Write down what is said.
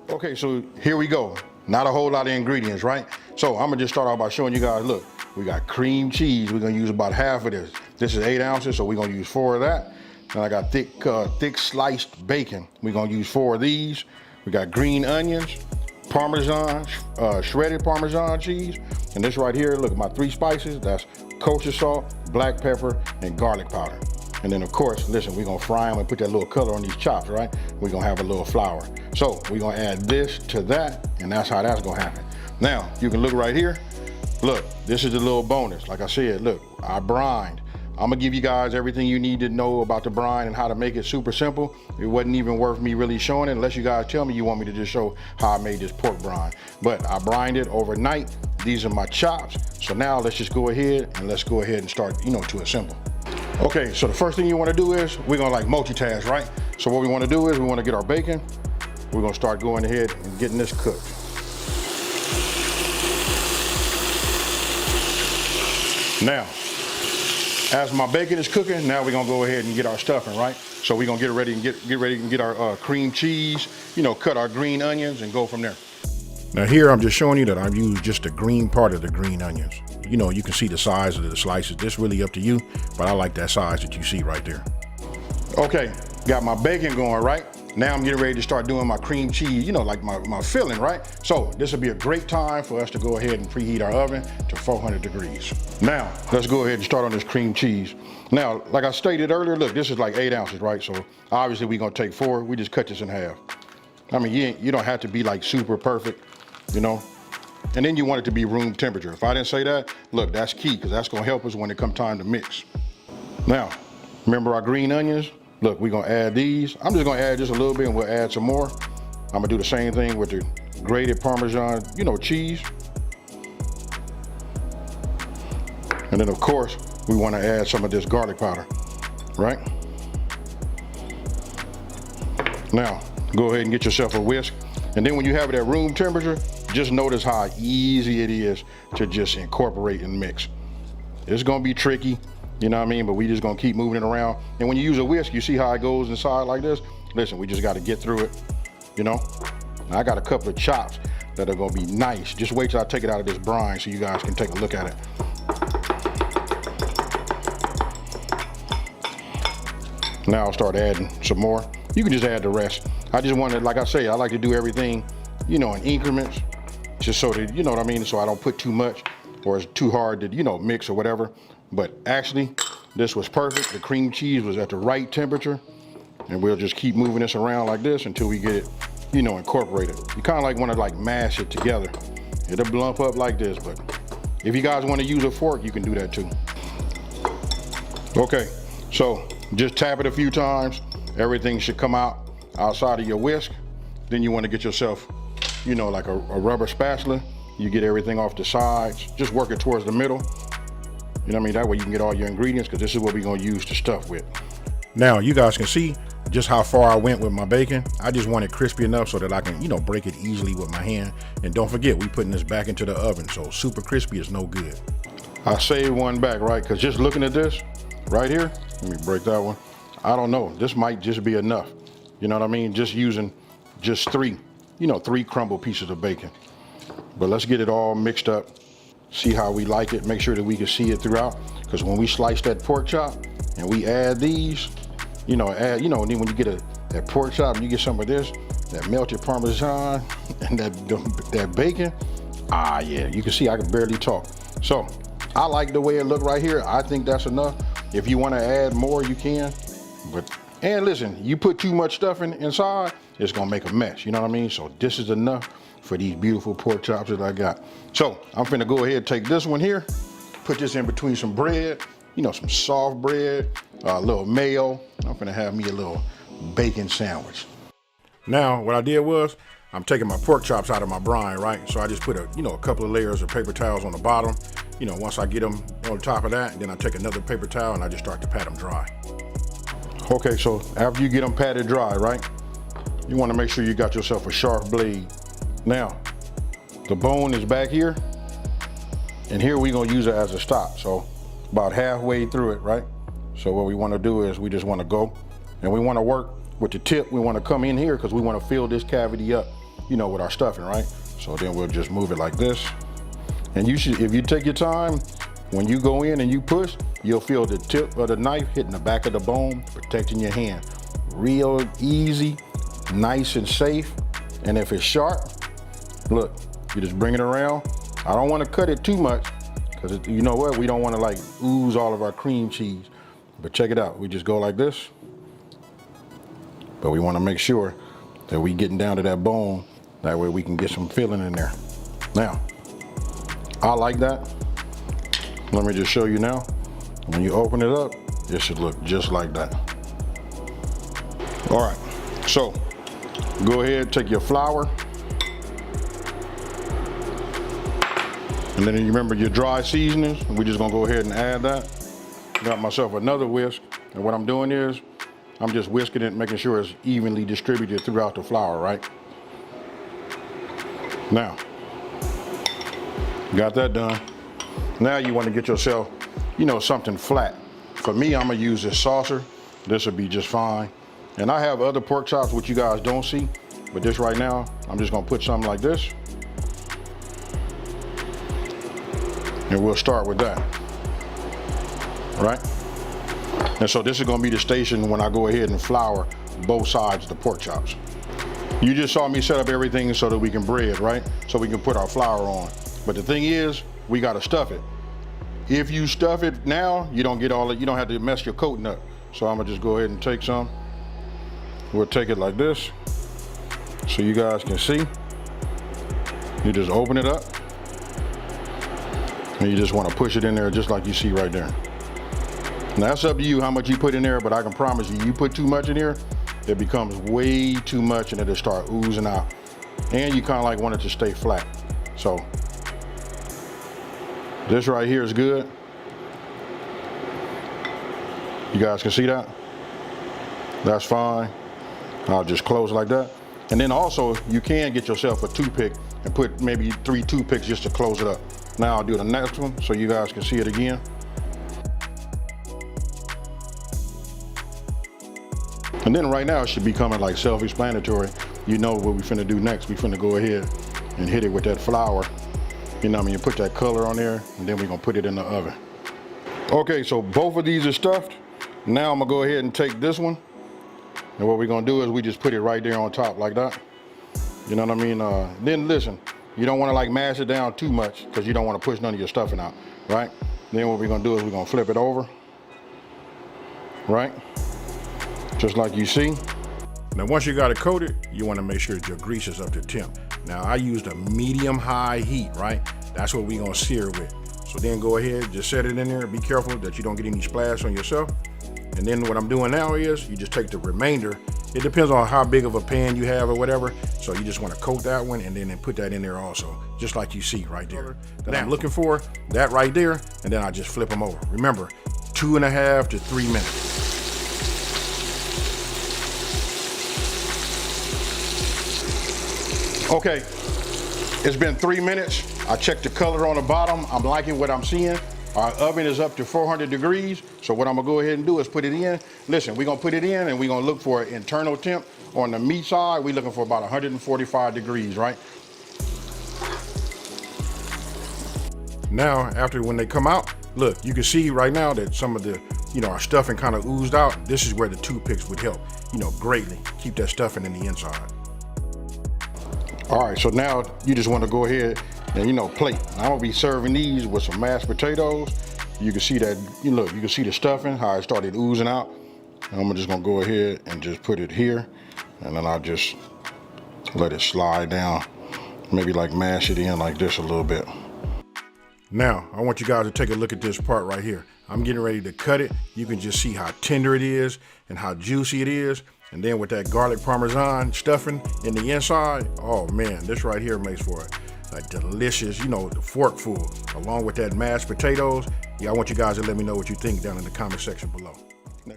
Okay, so here we go. Not a whole lot of ingredients, right? So I'm gonna just start off by showing you guys, look, we got cream cheese. We're gonna use about half of this. This is 8 ounces, so we're gonna use 4 of that. Then I got thick sliced bacon. We're gonna use 4 of these. We got green onions, Parmesan, shredded Parmesan cheese. And this right here, look at my 3 spices. That's kosher salt, black pepper, and garlic powder. And then of course, listen, we're gonna fry them and put that little color on these chops, right? We're gonna have a little flour. So we're gonna add this to that, and that's how that's gonna happen. Now, you can look right here. Look, this is a little bonus. Like I said, look, I brined. I'm gonna give you guys everything you need to know about the brine and how to make it super simple. It wasn't even worth me really showing it unless you guys tell me you want me to just show how I made this pork brine. But I brined it overnight. These are my chops. So now let's just go ahead and start, to assemble. Okay, so the first thing you wanna do is, we're gonna like multitask, right? So what we wanna do is we wanna get our bacon. We're gonna start going ahead and getting this cooked. Now, as my bacon is cooking, now we're gonna go ahead and get our stuffing, right? So we're gonna get ready and get our cream cheese, cut our green onions and go from there. Now here I'm just showing you that I've used just the green part of the green onions. You can see the size of the slices. This really up to you, but I like that size that you see right there. Okay, got my bacon going, right? Now I'm getting ready to start doing my cream cheese, like my filling, right? So this will be a great time for us to go ahead and preheat our oven to 400 degrees. Now, let's go ahead and start on this cream cheese. Now, like I stated earlier, look, this is like 8 ounces, right? So obviously we're gonna take 4, we just cut this in half. I mean, you don't have to be like super perfect, And then you want it to be room temperature. If I didn't say that, look, that's key, because that's gonna help us when it comes time to mix. Now, remember our green onions? Look, we're gonna add these. I'm just gonna add just a little bit and we'll add some more. I'm gonna do the same thing with the grated Parmesan, cheese. And then of course, we wanna add some of this garlic powder, right? Now, go ahead and get yourself a whisk. And then when you have it at room temperature, just notice how easy it is to just incorporate and mix. It's gonna be tricky, but we just gonna keep moving it around. And when you use a whisk, you see how it goes inside like this? Listen, we just gotta get through it, I got a couple of chops that are gonna be nice. Just wait till I take it out of this brine so you guys can take a look at it. Now I'll start adding some more. You can just add the rest. I just wanted, like I say, I like to do everything, in increments, just so that, so I don't put too much or it's too hard to, mix or whatever. But actually, this was perfect. The cream cheese was at the right temperature, and we'll just keep moving this around like this until we get it, incorporated. You kind of like want to mash it together. It'll lump up like this, but if you guys want to use a fork, you can do that too. Okay, so just tap it a few times. Everything should come out outside of your whisk. Then you want to get yourself, like a rubber spatula. You get everything off the sides. Just work it towards the middle. That way you can get all your ingredients, because this is what we're gonna use to stuff with. Now, you guys can see just how far I went with my bacon. I just want it crispy enough so that I can, break it easily with my hand. And don't forget, we putting this back into the oven, so super crispy is no good. I saved one back, right? Because just looking at this right here, let me break that one. I don't know, this might just be enough. Just using just 3 crumbled pieces of bacon. But let's get it all mixed up. See how we like it, make sure that we can see it throughout. Because when we slice that pork chop and we add these, and then when you get that pork chop and you get some of this, that melted Parmesan and that bacon, yeah, you can see I can barely talk. So I like the way it looked right here. I think that's enough. If you want to add more, you can. And listen, you put too much stuff inside, it's gonna make a mess, So this is enough for these beautiful pork chops that I got. So I'm finna go ahead and take this one here, put this in between some bread, some soft bread, a little mayo. I'm finna have me a little bacon sandwich. Now, what I did was, I'm taking my pork chops out of my brine, right? So I just put a couple of layers of paper towels on the bottom. Once I get them on top of that, then I take another paper towel and I just start to pat them dry. Okay, so after you get them patted dry, right? You wanna make sure you got yourself a sharp blade. Now, the bone is back here, and here we're gonna use it as a stop. So about halfway through it, right? So what we wanna do is we just wanna go, and we wanna work with the tip. We wanna come in here because we wanna fill this cavity up you know, with our stuffing, right? So then we'll just move it like this. And you should, if you take your time, when you go in and you push, you'll feel the tip of the knife hitting the back of the bone, protecting your hand. Real easy, nice and safe. And if it's sharp, look, you just bring it around. I don't want to cut it too much, because you know what? We don't want to like ooze all of our cream cheese. But check it out, we just go like this. But we want to make sure that we getting down to that bone. That way we can get some filling in there. Now, I like that. Let me just show you now. When you open it up, it should look just like that. All right, so go ahead, take your flour. And then you remember your dry seasonings. We're just gonna go ahead and add that. Got myself another whisk. And what I'm doing is, I'm just whisking it, making sure it's evenly distributed throughout the flour, right? Now, got that done. Now you want to get yourself, you know, something flat. For me, I'm gonna use this saucer. This will be just fine. And I have other pork chops which you guys don't see, but this right now, I'm just gonna put something like this. And we'll start with that, right? And so this is gonna be the station when I go ahead and flour both sides of the pork chops. You just saw me set up everything so that we can bread, right? So we can put our flour on. But the thing is, we gotta stuff it. If you stuff it now, you don't get all it, you don't have to mess your coating up. So I'm gonna just go ahead and take some. We'll take it like this, so you guys can see. You just open it up, and you just wanna push it in there just like you see right there. Now that's up to you how much you put in there, but I can promise you, you put too much in here, it becomes way too much and it'll start oozing out. And you kinda like want it to stay flat. So, this right here is good. You guys can see that? That's fine. I'll just close like that. And then also, you can get yourself a toothpick and put maybe 3 toothpicks just to close it up. Now I'll do the next one so you guys can see it again. And then right now it should be coming like self-explanatory. You know what we finna do next. We finna go ahead and hit it with that flour. You know what I mean? You put that color on there, and then we're gonna put it in the oven. Okay, so both of these are stuffed. Now I'm gonna go ahead and take this one. And what we're gonna do is we just put it right there on top like that. You know what I mean? Then listen, you don't wanna like mash it down too much because you don't wanna push none of your stuffing out, right? Then what we're gonna do is we're gonna flip it over, right? Just like you see. Now once you got it coated, you wanna make sure that your grease is up to temp. Now I used a medium-high heat, right? That's what we're gonna sear with. So then go ahead, just set it in there. Be careful that you don't get any splash on yourself. And then what I'm doing now is, you just take the remainder. It depends on how big of a pan you have or whatever. So you just wanna coat that one and then put that in there also, just like you see right there. That I'm looking for, that right there, and then I just flip them over. Remember, 2.5 to 3 minutes. Okay, it's been 3 minutes. I checked the color on the bottom. I'm liking what I'm seeing. Our oven is up to 400 degrees. So what I'm gonna go ahead and do is put it in. Listen, we're gonna put it in and we're gonna look for an internal temp. On the meat side, we're looking for about 145 degrees, right? Now, after when they come out, look, you can see right now that some of the, you know, our stuffing kind of oozed out. This is where the toothpicks would help, you know, greatly. Keep that stuffing in the inside. All right, so now you just want to go ahead and, you know, plate. I'm gonna be serving these with some mashed potatoes. You can see that, you know, you can see the stuffing, how it started oozing out. And I'm just gonna go ahead and just put it here, and then I'll just let it slide down. Maybe like mash it in like this a little bit. Now, I want you guys to take a look at this part right here. I'm getting ready to cut it. You can just see how tender it is and how juicy it is. And then with that garlic Parmesan stuffing in the inside, oh man, this right here makes for a delicious, you know, fork full, along with that mashed potatoes. Yeah, I want you guys to let me know what you think down in the comment section below. Now,